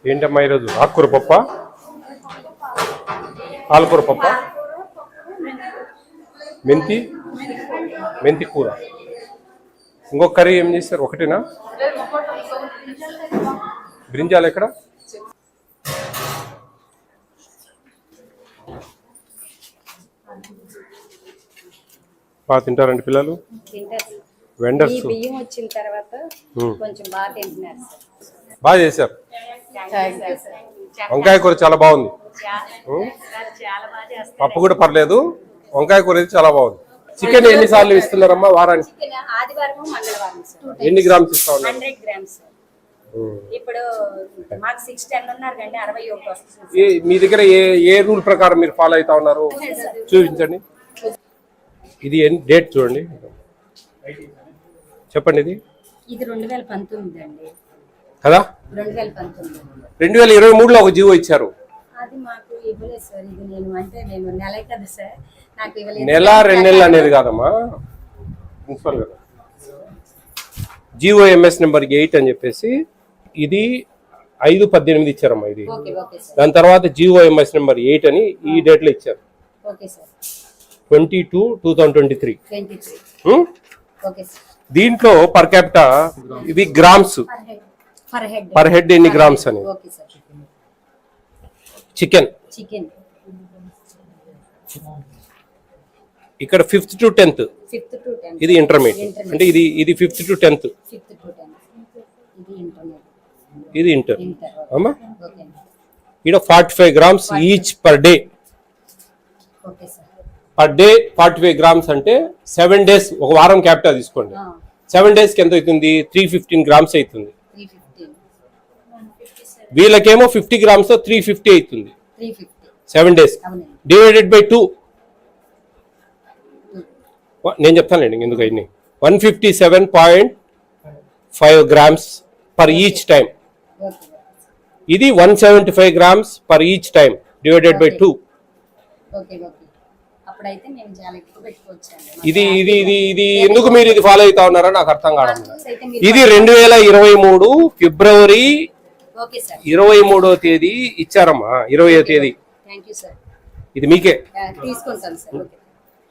ఏంటమ్మా ఈరోజు ఆకుకూర పప్ప, పాలకూర పప్ప, మెంతి కూర, ఇంకొక కర్రీ ఏం చేస్తారు? ఒకటేనా? బ్రింజాలు ఎక్కడ? బాగా తింటారండి పిల్లలు? వెండర్స్ బాగా చేశారు. వంకాయ కూర చాలా బాగుంది. పప్పు కూడా పర్లేదు, వంకాయ కూర చాలా బాగుంది. చికెన్ ఎన్నిసార్లు ఇస్తున్నారమ్మా వారానికి? ఎన్ని గ్రామ్స్ ఇస్తా ఉన్నారు? మీ దగ్గర ఏ రూల్ ప్రకారం మీరు ఫాలో అవుతా ఉన్నారు చూపించండి. ఇది డేట్ చూడండి, చెప్పండి. ఇది 2019 అండి కదా? 2023లో ఒక జీవో ఇచ్చారు. అది మాకు ఇవ్వలేదు సార్. ఇది నేను నెల కదా సార్, నాకు ఇవ్వలేదు. నెల 2 నెలలు అనేది కాదమ్మా, ప్రిన్సిపల్ గారు. జిఓఎంఎస్ నెంబర్ 8 అని చెప్పేసి ఇది 5/18 ఇచ్చారమ్మా. ఇది దాని తర్వాత జిఓఎంఎస్ నెంబర్ 8 అని ఈ డేట్ లో ఇచ్చారు. 22/2023. దీంట్లో పర్ క్యాపిటా ఇది గ్రామ్స్ పర్ హెడ్ ఎన్ని గ్రామ్స్ అని. చికెన్ ఇక్కడ 5th to 10th, ఇది ఇంటర్మీడియట్. అంటే ఇది 5th to 10th, ఇది ఇంటర్ అమ్మా. ఇక్కడ 45 grams each per day. Per day 45 grams అంటే 7 days, ఒక వారం క్యాపిటల్ తీసుకోండి. 7 days కి ఎంత అవుతుంది? 315 grams అవుతుంది. వీళ్ళకేమో 50 grams తో 350 అవుతుంది. 7 days డివైడెడ్ బై 2. నేను చెప్తానండి ఎందుకు అయింది. 157.5 grams పర్ ఈచ్ టైం. ఇది 175 grams per each time divided by 2. ఇది ఇది ఇది ఇది ఎందుకు మీరు ఇది ఫాలో అవుతా ఉన్నారో నాకు అర్థం కావడం. ఇది 2023 ఫిబ్రవరి 23వ తేదీ ఇచ్చారమ్మా. 20వ తేదీ. ఇది మీకే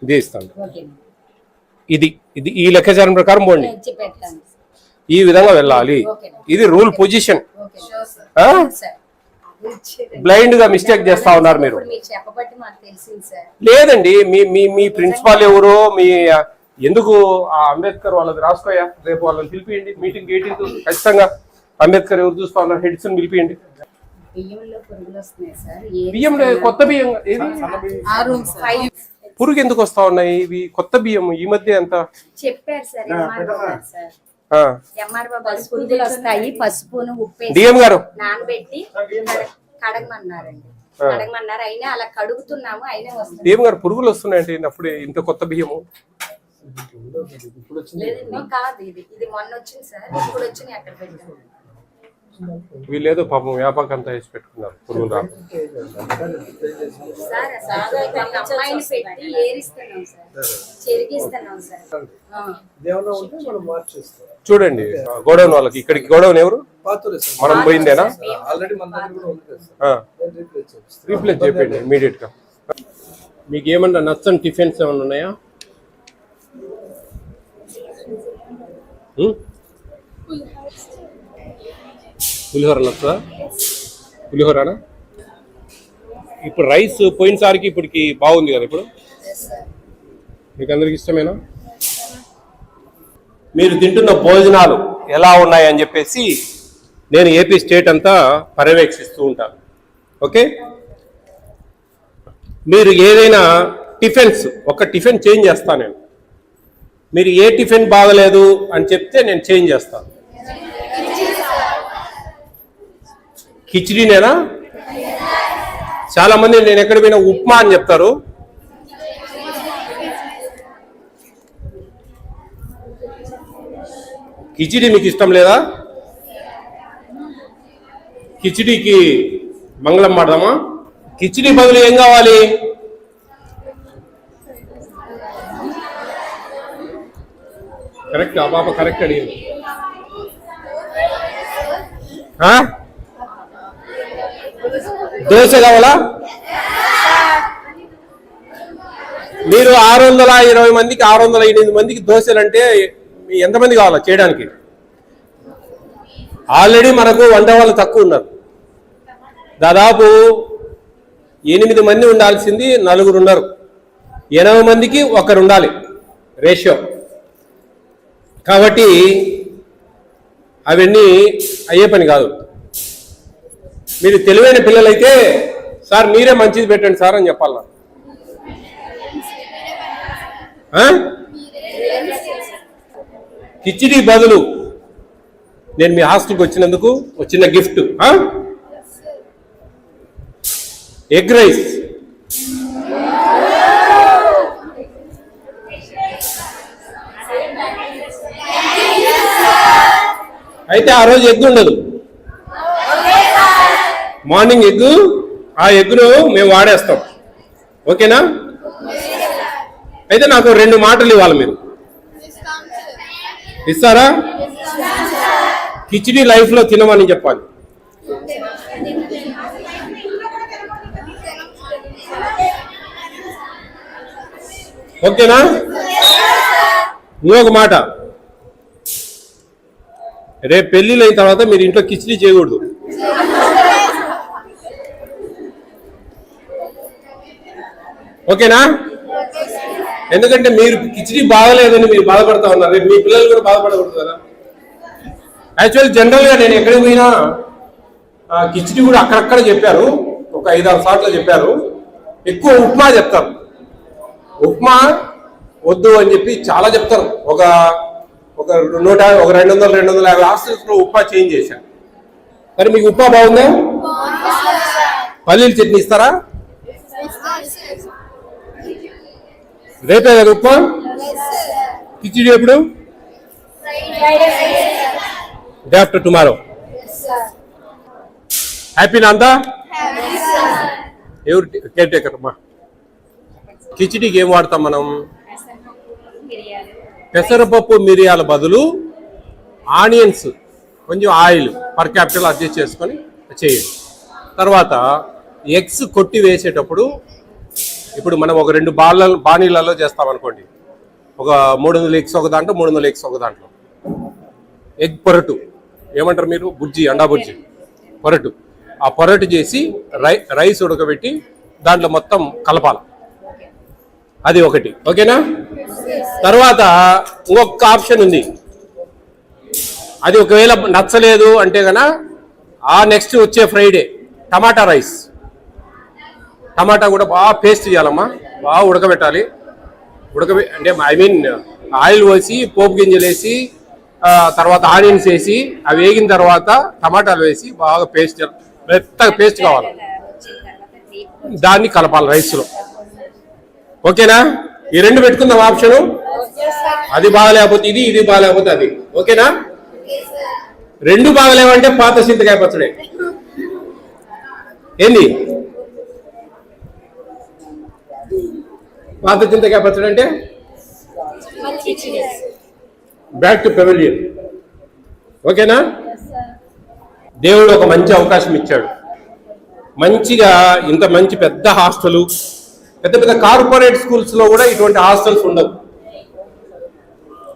ఇదే ఇస్తాను. ఇది ఇది ఈ లెక్కాచారం ప్రకారం పోండి, ఈ విధంగా వెళ్ళాలి. ఇది రూల్ పొజిషన్. బ్లైండ్ గా మిస్టేక్ చేస్తా ఉన్నారు మీరు. లేదండి, మీ ప్రిన్సిపాల్ ఎవరో, మీ ఎందుకు అంబేద్కర్ వాళ్ళది రాసుకోయా. రేపు వాళ్ళని పిలిపియండి మీటింగ్ 18th. ఖచ్చితంగా అంబేద్కర్ ఎవరు చూస్తా ఉన్నారు హెడ్స్ పిలిపియండి. బియ్యంలో కొత్త బియ్యం పురుగు ఎందుకు వస్తా ఉన్నాయి? ఇవి కొత్త బియ్యం ఈ మధ్య ఎంత చెప్పారు సార్. పసుపును ఉప్పు డిఎం గారు నానబెట్టి కడగమన్నారండి. కడగమన్నారు, అయినా అలా కడుగుతున్నాము, అయినా వస్తుంది. డిఎం గారు పురుగులు వస్తున్నాయంటే అప్పుడే ఇంత కొత్త బియ్యము కాదు. ఇది మొన్న వచ్చింది సార్, ఇప్పుడు వచ్చింది అక్కడ పెట్టాము. వీళ్ళేదో పాపం వ్యాపకం అంతా వేసి పెట్టుకున్నారు పురుగులు రాదు. అమ్మాయిని పెట్టి ఏరిస్తున్నాం సార్, చెరిగిస్తున్నాం సార్. చూడండి గోడౌన్ వాళ్ళకి, ఇక్కడికి గోడౌన్ ఎవరు మనం పోయిందేనా? రీప్లేస్ చేయండి ఇమీడియట్ గా. మీకు ఏమన్నా నచ్చని టిఫిన్స్ ఏమన్నా ఉన్నాయా? పులిహోర నచ్చదా? పులిహోరనా? ఇప్పుడు రైస్ పోయినసారికి ఇప్పటికి బాగుంది కదా. ఇప్పుడు మీకు అందరికి ఇష్టమేనా? మీరు తింటున్న భోజనాలు ఎలా ఉన్నాయని చెప్పేసి నేను ఏపీ స్టేట్ అంతా పర్యవేక్షిస్తూ ఉంటాను. ఓకే, మీరు ఏదైనా టిఫిన్స్ ఒక టిఫిన్ చేంజ్ చేస్తాను నేను. మీరు ఏ టిఫిన్ బాగలేదు అని చెప్తే నేను చేంజ్ చేస్తాను. కిచిడీనేనా? చాలా మంది నేను ఎక్కడ పోయినా ఉప్మా అని చెప్తారు. కిచిడీ మీకు ఇష్టం లేదా? కిచిడీకి మంగళం మాడదామా? కిచిడీ బదులు ఏం కావాలి? కరెక్ట్, ఆ పాప కరెక్ట్ అడిగింది. దోశ కావాలా? మీరు 620 మందికి 608 మందికి దోశలు అంటే ఎంతమంది కావాలా చేయడానికి? ఆల్రెడీ మనకు వంట వాళ్ళు తక్కువ ఉన్నారు. దాదాపు 8 మంది ఉండాల్సింది 4 ఉన్నారు. 80 మందికి 1 ఉండాలి రేషియో. కాబట్టి అవన్నీ అయ్యే పని కాదు. మీరు తెలివైన పిల్లలైతే సార్ మీరే మంచిది పెట్టండి సార్ అని చెప్పాల. కిచిడి బదులు నేను మీ హాస్టల్కి వచ్చినందుకు చిన్న గిఫ్ట్, ఎగ్ రైస్. అయితే ఆ రోజు ఎగ్ ఉండదు, మార్నింగ్ ఎగ్. ఆ ఎగ్ను మేము వాడేస్తాం. ఓకేనా? అయితే నాకు 2 మాటలు ఇవ్వాలి. మీరు ఇస్తారా? కిచిడి లైఫ్ లో తినమని చెప్పాలి. ఓకేనా? ఇంకొక మాట, రేపు పెళ్లిళ్ళు అయిన తర్వాత మీరు ఇంట్లో కిచిడి చేయకూడదు. ఓకేనా? ఎందుకంటే మీరు కిచిడి బాగలేదని మీరు బాధపడతా ఉన్నారు. రేపు మీ పిల్లలు కూడా బాధపడకూడదు కదా. యాక్చువల్ జనరల్గా నేను ఎక్కడికి పోయినా కిచిడి కూడా అక్కడక్కడ చెప్పారు, ఒక 5-6 సార్లు చెప్పారు. ఎక్కువ ఉప్మా చెప్తారు. ఉప్మా వద్దు అని చెప్పి చాలా చెప్తారు. ఒక 200-250 హాస్టల్స్లో ఉప్మా చేంజ్ చేశాను. మరి మీకు ఉప్మా బాగుందా? పల్లీల చట్నీ ఇస్తారా? రేపే కదా ఉప్మా? కిచిడి ఎప్పుడు? Day after tomorrow. హ్యాపీనా అంతా? ఎవరు కేర్ టేకర్ అమ్మా? కిచిడికి ఏం వాడతాం మనం? పెసరపప్పు మిరియాల బదులు ఆనియన్స్, కొంచెం ఆయిల్ పర్ క్యాపిటల్ అడ్జస్ట్ చేసుకొని చేయండి. తర్వాత ఎగ్స్ కొట్టి వేసేటప్పుడు, ఇప్పుడు మనం ఒక 2 బాణీలలో చేస్తామనుకోండి, ఒక 300 ఎగ్స్ ఒక దాంట్లో, 300 ఎగ్స్ ఒక దాంట్లో. ఎగ్ పొరటు ఏమంటారు మీరు? బుజ్జి, అండా బుజ్జి పొరటు. ఆ పొరటు చేసి రైస్ ఉడకబెట్టి దాంట్లో మొత్తం కలపాలి. అది ఒకటి. ఓకేనా? తర్వాత ఇంకొక ఆప్షన్ ఉంది. అది ఒకవేళ నచ్చలేదు అంటే కనుక ఆ నెక్స్ట్ వచ్చే ఫ్రైడే టమాటా రైస్. టమాటా కూడా బాగా పేస్ట్ చేయాలమ్మా, బాగా ఉడకబెట్టాలి. అంటే ఐ మీన్ ఆయిల్ వేసి, పోపు గింజలు వేసి, తర్వాత ఆనియన్స్ వేసి, అవి వేగిన తర్వాత టమాటాలు వేసి బాగా పేస్ట్, మెత్తగా పేస్ట్ కావాలి. దాన్ని కలపాలి రైస్లో. ఓకేనా? ఈ 2 పెట్టుకుందాం ఆప్షను. అది బాగలేకపోతే ఇది, ఇది బాగలేకపోతే అది. ఓకేనా? 2 బాగలేవంటే పాత చింతకాయ పచ్చడే. ఏంది పాత చింతకాయ పచ్చడి అంటే? Back to pavilion. ఓకేనా? దేవుడు ఒక మంచి అవకాశం ఇచ్చాడు. మంచిగా ఇంత మంచి పెద్ద హాస్టలు, పెద్ద కార్పొరేట్ స్కూల్స్ లో కూడా ఇటువంటి హాస్టల్స్ ఉండవు.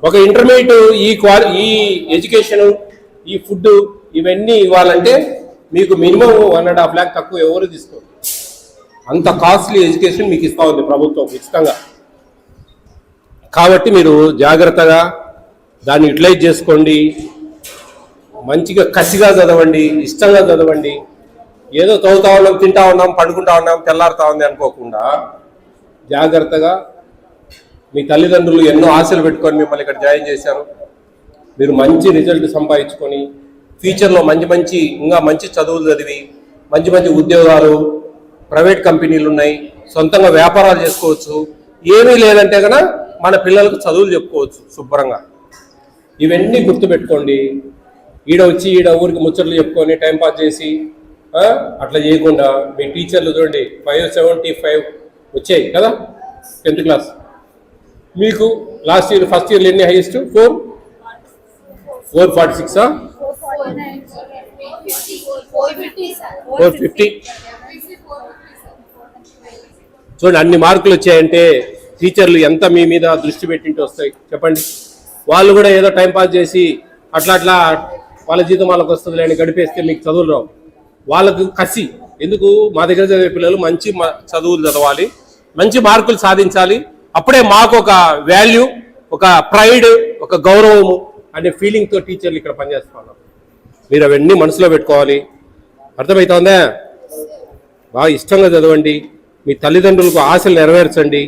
ఒక ఇంటర్మీడియట్ ఈ ఎడ్యుకేషన్, ఈ ఫుడ్, ఇవన్నీ ఇవ్వాలంటే మీకు మినిమం 1.5 lakh తక్కువ ఎవరు తీసుకోరు. అంత కాస్ట్లీ ఎడ్యుకేషన్ మీకు ఇస్తా ఉంది ప్రభుత్వం ఉచితంగా. కాబట్టి మీరు జాగ్రత్తగా దాన్ని యూటిలైజ్ చేసుకోండి. మంచిగా కసిగా చదవండి, ఇష్టంగా చదవండి. ఏదో చదువుతా ఉన్నాం, తింటా ఉన్నాం, పండుకుంటా ఉన్నాం, తెల్లారుతా ఉంది అనుకోకుండా జాగ్రత్తగా. మీ తల్లిదండ్రులు ఎన్నో ఆశలు పెట్టుకొని మిమ్మల్ని ఇక్కడ జాయిన్ చేశారు. మీరు మంచి రిజల్ట్ సంపాదించుకొని ఫ్యూచర్లో ఇంకా మంచి చదువులు చదివి మంచి ఉద్యోగాలు, ప్రైవేట్ కంపెనీలు ఉన్నాయి, సొంతంగా వ్యాపారాలు చేసుకోవచ్చు. ఏమీ లేదంటే కనుక మన పిల్లలకు చదువులు చెప్పుకోవచ్చు శుభ్రంగా. ఇవన్నీ గుర్తుపెట్టుకోండి. ఈడ ఊరికి ముచ్చట్లు చెప్పుకొని టైంపాస్ చేసి అట్లా చేయకుండా మీ టీచర్లు చూడండి 575 వచ్చాయి కదా 10th క్లాస్. మీకు లాస్ట్ ఇయర్ ఫస్ట్ ఇయర్లో ఎన్ని హైయెస్ట్? 446, 450. చూడండి అన్ని మార్కులు వచ్చాయంటే టీచర్లు ఎంత మీ మీద దృష్టి పెట్టింటే వస్తాయి చెప్పండి. వాళ్ళు కూడా ఏదో టైం పాస్ చేసి అట్లా వాళ్ళ జీతం వాళ్ళకి వస్తుంది అని గడిపేస్తే మీకు చదువులు రావు. వాళ్ళకు కసి ఎందుకు, మా దగ్గర చదివే పిల్లలు మంచి చదువులు చదవాలి, మంచి మార్కులు సాధించాలి, అప్పుడే మాకు ఒక వాల్యూ, ఒక ప్రైడ్, ఒక గౌరవము అనే ఫీలింగ్తో టీచర్లు ఇక్కడ పనిచేస్తున్నారు. మీరు అవన్నీ మనసులో పెట్టుకోవాలి. అర్థమవుతుందా? బాగా ఇష్టంగా చదవండి, మీ తల్లిదండ్రులకు ఆశలు నెరవేర్చండి.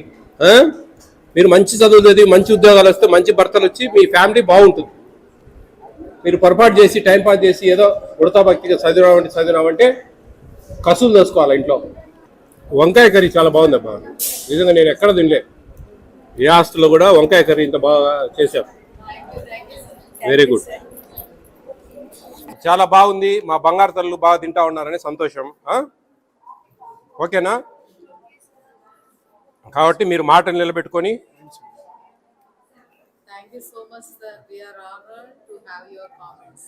మీరు మంచి చదువు చదివి మంచి ఉద్యోగాలు వస్తే మంచి భర్తలు వచ్చి మీ ఫ్యామిలీ బాగుంటుంది. మీరు పొరపాటు చేసి టైంపాస్ చేసి ఏదో ఉడతా భక్తిగా చదివినామంటే కసులు తెసుకోవాలి ఇంట్లో. వంకాయ కర్రీ చాలా బాగుందబ్బా, నిజంగా నేను ఎక్కడ తినలే. ఏ హాస్టల్లో కూడా వంకాయ కర్రీ ఇంత బాగా చేశాం. వెరీ గుడ్, చాలా బాగుంది. మా బంగారు తల్లు బాగా తింటా ఉన్నారని సంతోషం. ఓకేనా? కాబట్టి మీరు మాటలు నిలబెట్టుకొని. Thank you so much, sir. We are honored to have your comments.